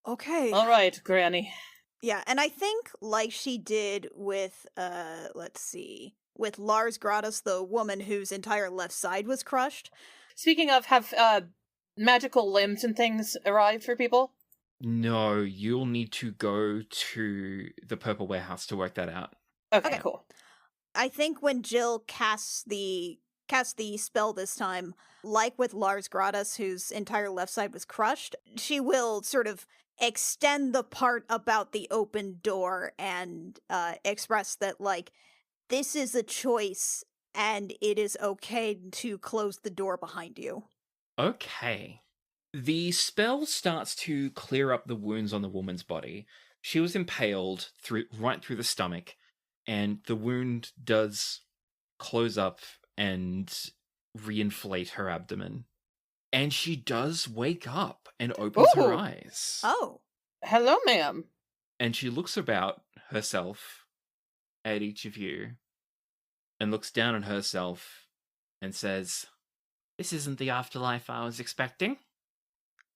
Okay. All right, Granny. Yeah, and I think like she did with with Lars Gratis, the woman whose entire left side was crushed. Speaking of, have magical limbs and things arrived for people? No, you'll need to go to the Purple Warehouse to work that out. Okay, cool. I think when Jill casts the spell this time, like with Lars Gratis, whose entire left side was crushed, she will sort of extend the part about the open door and express that, like, this is a choice and it is okay to close the door behind you. Okay. The spell starts to clear up the wounds on the woman's body. She was impaled right through the stomach, and the wound does close up and reinflate her abdomen. And she does wake up and opens her Ooh. eyes. Oh. Hello, ma'am. And she looks about herself at each of you and looks down on herself and says, "This isn't the afterlife I was expecting."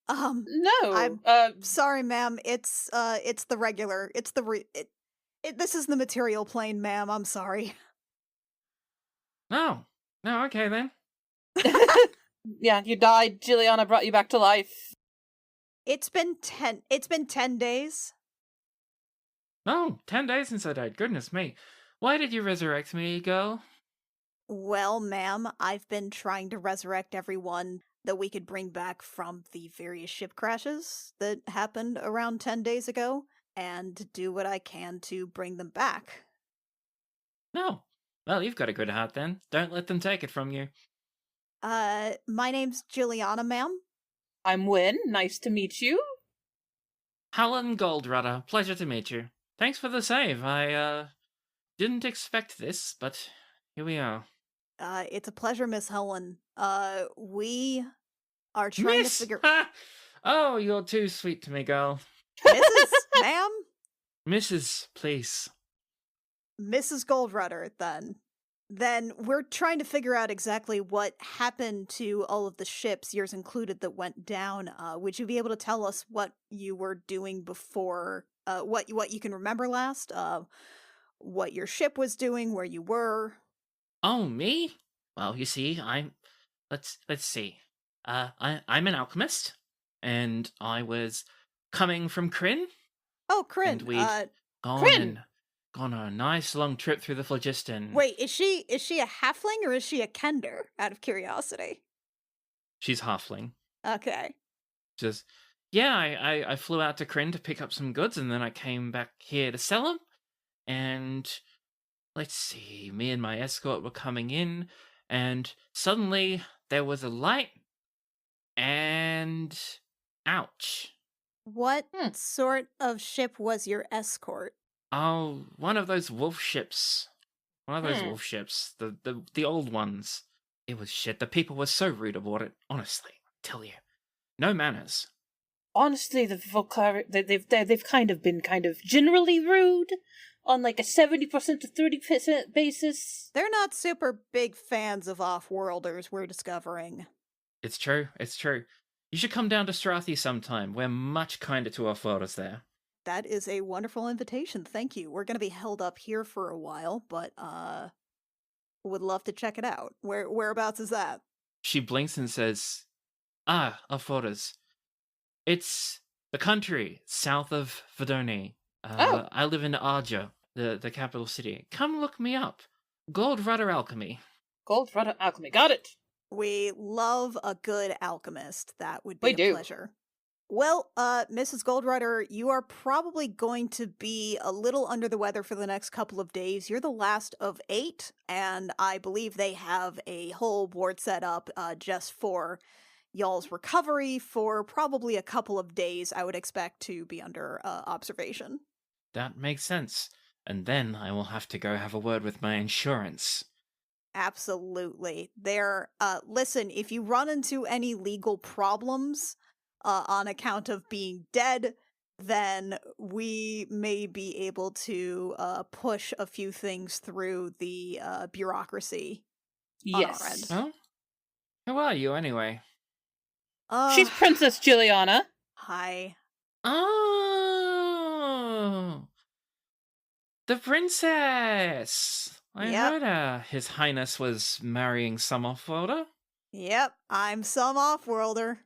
No. I'm sorry, ma'am. It's the regular. It's the this is the material plane, ma'am. I'm sorry. No, okay then. Yeah, you died. Jylliana brought you back to life. It's been 10 days. No, 10 days since I died. Goodness me. Why did you resurrect me, girl? Well, ma'am, I've been trying to resurrect everyone that we could bring back from the various ship crashes that happened around 10 days ago, and do what I can to bring them back. No. Well, you've got a good heart then. Don't let them take it from you. My name's Jylliana, ma'am. I'm Wynn. Nice to meet you. Helen Goldrudder, pleasure to meet you. Thanks for the save. I, didn't expect this, but here we are. It's a pleasure, Miss Helen. We are trying to figure... Ha! Oh, you're too sweet to me, girl. Mrs. Ma'am? Mrs., please. Mrs. Goldrudder, then. Then we're trying to figure out exactly what happened to all of the ships, yours included, that went down. Would you be able to tell us what you were doing before, what you can remember last? What your ship was doing, where you were? Oh, me? Well, you see, let's see. I'm an alchemist, and I was coming from Kryn. Oh, Kryn. And we'd Kryn! gone on a nice long trip through the phlogiston. Wait, is she a halfling or is she a kender, out of curiosity? She's halfling. Okay. Just, yeah, I flew out to Kryn to pick up some goods, and then I came back here to sell them. And let's see, me and my escort were coming in, and suddenly there was a light, and ouch. What sort of ship was your escort? Oh, one of those wolf ships. One of those wolf ships. The old ones. It was shit. The people were so rude aboard it. Honestly, I tell you. No manners. Honestly, the they've kind of been generally rude on like a 70% to 30% basis. They're not super big fans of off-worlders, we're discovering. It's true. You should come down to Strathi sometime. We're much kinder to off-worlders there. That is a wonderful invitation. Thank you. We're going to be held up here for a while, but would love to check it out. Whereabouts is that? She blinks and says, off-worlders. It's the country south of Verdone. I live in Arja, the capital city. Come look me up. Gold Rudder Alchemy. Gold Rudder Alchemy. Got it. We love a good alchemist. That would be We a do. pleasure. Well, Mrs. Goldrudder, you are probably going to be a little under the weather for the next couple of days. You're the last of 8, and I believe they have a whole board set up just for y'all's recovery for probably a couple of days. I would expect to be under observation. That makes sense. And then I will have to go have a word with my insurance. Absolutely. Listen, if you run into any legal problems on account of being dead, then we may be able to push a few things through the bureaucracy on our end. Yes. Oh? Who are you, anyway? She's Princess Jylliana. Hi. Oh! The princess! I Yep. heard His Highness was marrying some off-worlder. Yep, I'm some off-worlder.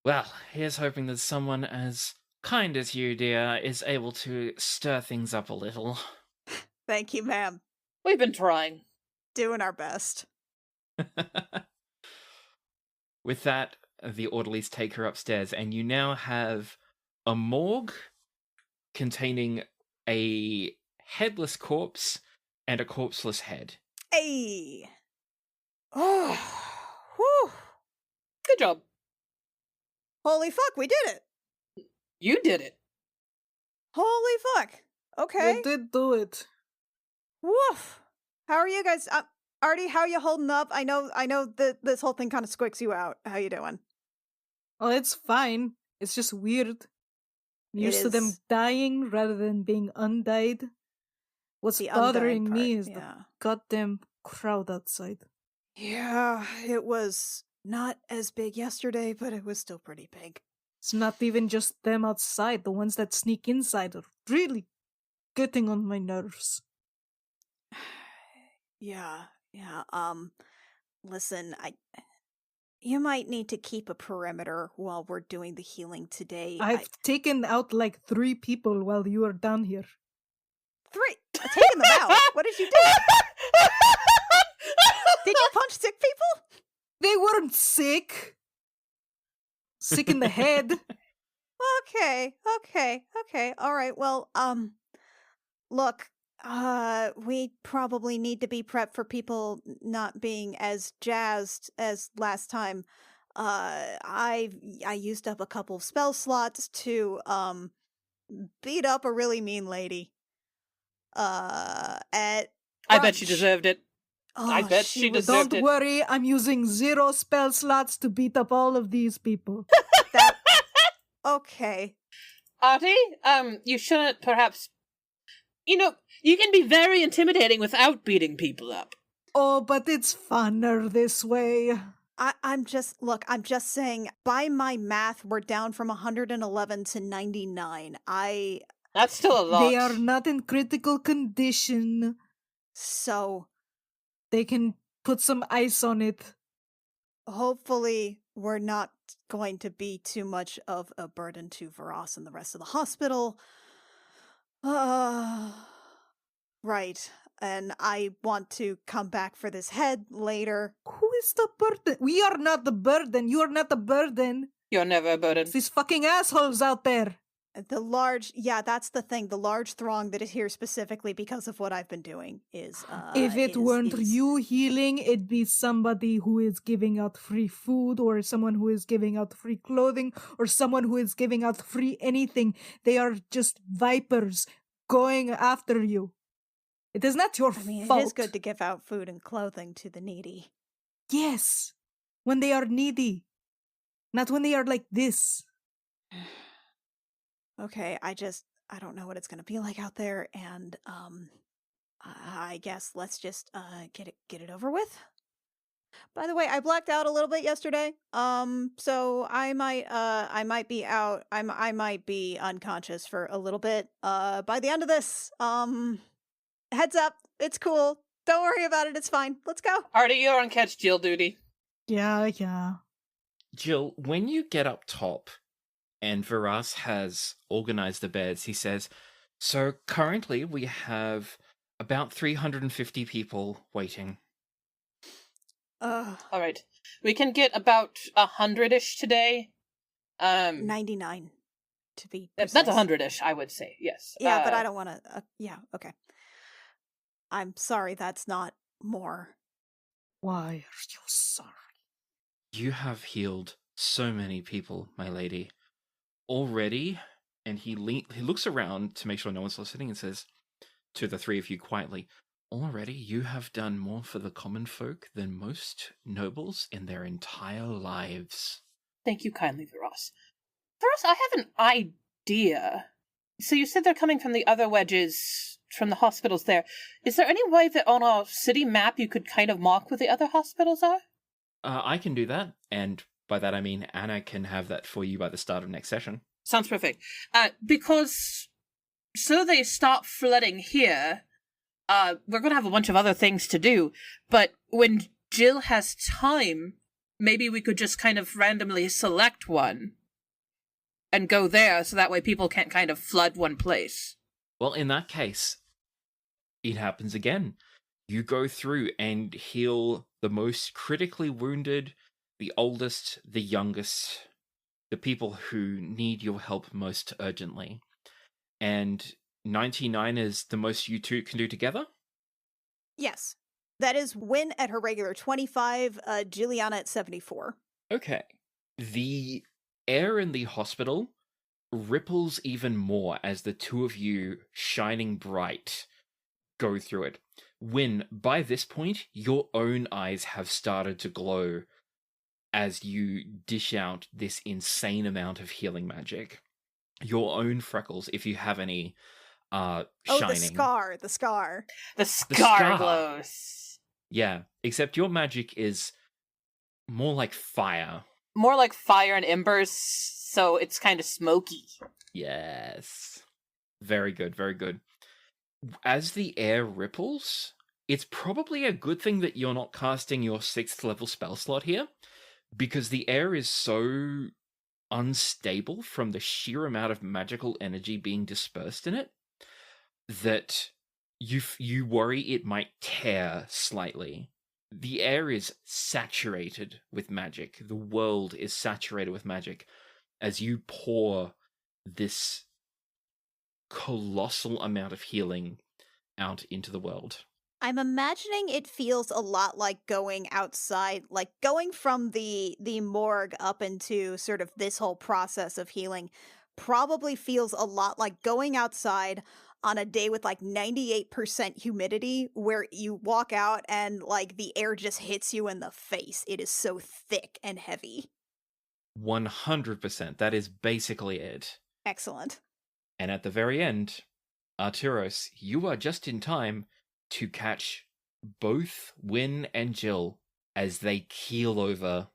Well, here's hoping that someone as kind as you, dear, is able to stir things up a little. Thank you, ma'am. We've been trying. Doing our best. With that, the orderlies take her upstairs, and you now have a morgue containing a headless corpse and a corpseless head. Hey! Oh, whew. Good job. Holy fuck, we did it! You did it. Holy fuck. Okay. We did do it. Woof. How are you guys? Artie, how you holding up? I know that this whole thing kind of squicks you out. How you doing? Oh, it's fine. It's just weird. I'm used to them is dying rather than being undied. What's the bothering undying me part, is the yeah. goddamn crowd outside. Yeah, it was not as big yesterday, but it was still pretty big. It's not even just them outside. The ones that sneak inside are really getting on my nerves. Yeah. Listen, you might need to keep a perimeter while we're doing the healing today. I've taken out like 3 people while you are down here. 3? Taking them out? What did you do? Did you punch sick people? They weren't sick. Sick in the head. Okay. All right. Well, look, we probably need to be prepped for people not being as jazzed as last time. I used up a couple of spell slots to beat up a really mean lady. At I bet she brunch. deserved it. I Oh, bet she she was deserved Don't it. worry, I'm using 0 spell slots to beat up all of these people. that. Okay. Artie, you shouldn't perhaps... You know, you can be very intimidating without beating people up. Oh, but it's funner this way. I'm just saying, by my math, we're down from 111 to 99. That's still a lot. They are not in critical condition. So They can put some ice on it. hopefully we're not going to be too much of a burden to Varas and the rest of the hospital. Right. And I want to come back for this head later. Who is the burden? We are not the burden. You are not the burden. You're never a burden. It's these fucking assholes out there. That's the thing. The large throng that is here specifically because of what I've been doing is. If it weren't you healing, it'd be somebody who is giving out free food, or someone who is giving out free clothing, or someone who is giving out free anything. They are just vipers going after you. It is not your fault. It is good to give out food and clothing to the needy. Yes, when they are needy, not when they are like this. Okay, I don't know what it's gonna be like out there, and I guess let's just get it over with. By the way, I blacked out a little bit yesterday. So I might be out. I might be unconscious for a little bit. By the end of this, heads up, it's cool. Don't worry about it. It's fine. Let's go. Artie, you're on catch Jill duty. Yeah. Jill, when you get up top and Varas has organized the beds, he says, so currently we have about 350 people waiting. All right. We can get about 100-ish today. 99 to be precise. That's 100-ish, I would say, yes. Yeah, but I don't want to... yeah, okay. I'm sorry, that's not more. Why are you sorry? You have healed so many people, my lady. Already, and he looks around to make sure no one's listening and says to the 3 of you quietly, already you have done more for the common folk than most nobles in their entire lives. Thank you kindly, Varas. Varas, I have an idea. So you said they're coming from the other wedges, from the hospitals there. Is there any way that on a city map you could kind of mark where the other hospitals are? I can do that, and by that I mean Anna can have that for you by the start of next session. Sounds perfect. Because so they stop flooding here, we're going to have a bunch of other things to do, but when Jill has time, maybe we could just kind of randomly select one and go there so that way people can't kind of flood one place. Well, in that case, it happens again. You go through and heal the most critically wounded, the oldest, the youngest, the people who need your help most urgently. And 99 is the most you two can do together? Yes. That is Win at her regular 25, Jylliana at 74. Okay. The air in the hospital ripples even more as the two of you, shining bright, go through it. When, by this point, your own eyes have started to glow as you dish out this insane amount of healing magic. Your own freckles, if you have any, shining. Oh, the scar. The scar scar. glows. Yeah, except your magic is more like fire. More like fire and embers, so it's kind of smoky. Yes. Very good, very good. As the air ripples, it's probably a good thing that you're not casting your 6th level spell slot here, because the air is so unstable from the sheer amount of magical energy being dispersed in it that you worry it might tear slightly. The air is saturated with magic. The world is saturated with magic as you pour this colossal amount of healing out into the world. I'm imagining it feels a lot like going outside, like going from the morgue up into sort of this whole process of healing probably feels a lot like going outside on a day with like 98% humidity where you walk out and like the air just hits you in the face. It is so thick and heavy. 100%. That is basically it. Excellent. And at the very end, Arturos, you are just in time to catch both Win and Jill as they keel over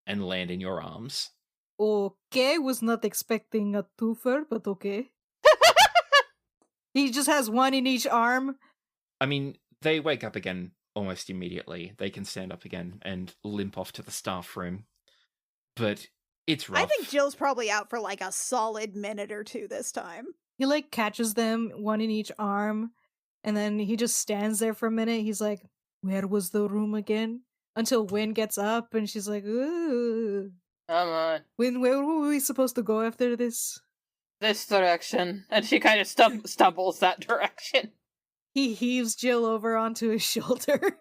and land in your arms. Okay, was not expecting a twofer, but okay. He just has one in each arm. I mean, they wake up again almost immediately. They can stand up again and limp off to the staff room. But it's rough. I think Jill's probably out for like a solid minute or two this time. He like catches them, one in each arm, and then he just stands there for a minute. He's like, where was the room again? Until Win gets up and she's like, ooh. Come on. Win, where were we supposed to go after this? This direction. And she kind of stumbles that direction. He heaves Jill over onto his shoulder.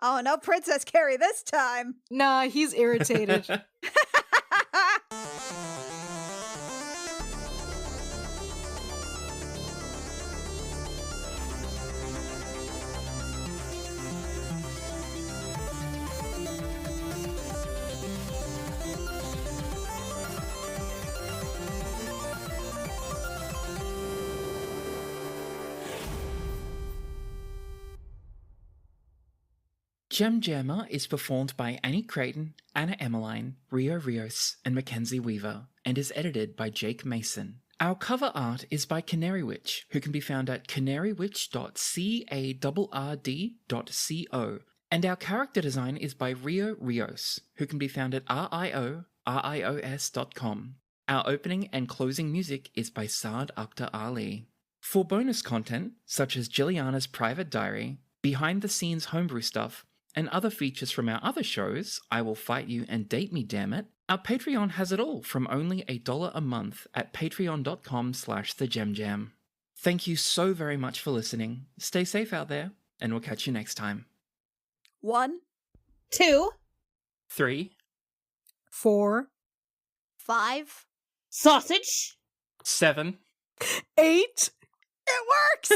Oh, no Princess Carrie this time. Nah, he's irritated. Jemjammer is performed by Annie Creighton, Anna Emmeline, Rio Rios, and Mackenzie Weaver, and is edited by Jake Mason. Our cover art is by Canary Witch, who can be found at canarywitch.carrd.co, and our character design is by Rio Rios, who can be found at rios.com. Our opening and closing music is by Saad Akhtar Ali. For bonus content, such as Jylliana's private diary, behind-the-scenes homebrew stuff, and other features from our other shows, I Will Fight You and Date Me Damn It, our Patreon has it all from only $1 a month at patreon.com/thejemjam. Thank you so very much for listening. Stay safe out there, and we'll catch you next time. 1, 2. 3, 4, 5. Sausage. 7. 8. It works!